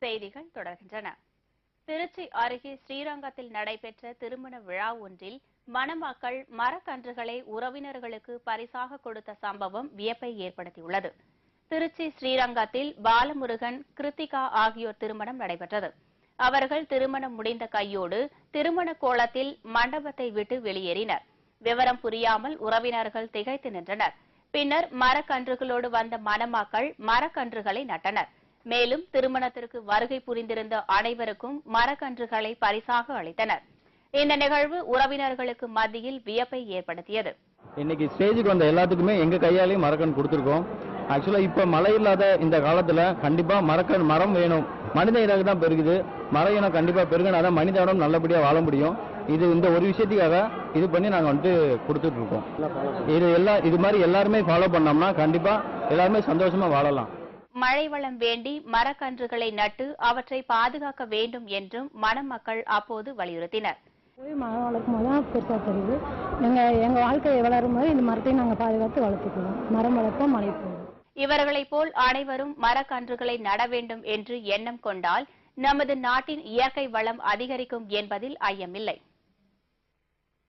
செய்திகள் தொடர்கின்றன. திருச்சி அருகே ஸ்ரீரங்கத்தில் நடைபெற்ற திருமண விழா ஒன்றில் மணமக்கள் மரக்கன்றுகளை உறவினர்களுக்கு பரிசாக கொடுத்த சம்பவம் வியப்பை ஏற்படுத்தியுள்ளது. திருச்சி ஸ்ரீரங்கத்தில் பாலமுருகன், கிருத்திகா ஆகியோர் திருமணம் நடைபெற்றது. அவர்கள் திருமணம் முடிந்த கையோடு திருமண கோலத்தில் மண்டபத்தை விட்டு வெளியேறினர். விவரம் புரியாமல் உறவினர்கள் திகைத்து நின்றனர். பின்னர் மரக்கன்றுகளோடு வந்த மணமக்கள் மரக்கன்றுகளை நட்டனர். மேலும் திருமணத்திற்கு வருகை புரிந்திருந்த அனைவருக்கும் மரக்கன்றுகளை பரிசாக அளித்தனர். இந்த நிகழ்வு உறவினர்களுக்கு மத்தியில் வியப்பை ஏற்படுத்தியது. இன்னைக்கு ஸ்டேஜுக்கு வந்த எல்லாத்துக்குமே எங்க கையாலேயும் மரக்கன் கொடுத்துருக்கோம். ஆக்சுவலா இப்ப மழை இல்லாத இந்த காலத்துல கண்டிப்பா மரம் வேணும். மனித இனம் தான் பெருகுது. மர இனம் கண்டிப்பா பெருகினாதான் மனித இனம் நல்லபடியா வாழ முடியும். இந்த ஒரு விஷயத்துக்காக இது பண்ணி நாங்க கொடுத்துட்டு இருக்கோம். இது மாதிரி எல்லாருமே ஃபாலோ பண்ணோம்னா கண்டிப்பா எல்லாருமே சந்தோஷமா வாழலாம். மழை வளம் வேண்டி மரக்கன்றுகளை நட்டு அவற்றை பாதுகாக்க வேண்டும் என்றும் மணமக்கள் அப்போது வலியுறுத்தினர். மரம் வளர்க்கும் போது தான் பெருசாக தெரியுது. எங்க வாழ்க்கையை வளரும் போது இந்த மரத்தை நாங்கள் பாதுகாத்து வளர்த்துக்குவோம். மரம் வளர்ப்போம், மழை பெய்யும். இவர்களைப் போல் அனைவரும் மரக்கன்றுகளை நட வேண்டும் என்று எண்ணம் கொண்டால் நமது நாட்டின் இயற்கை வளம் அதிகரிக்கும் என்பதில் ஐயமில்லை.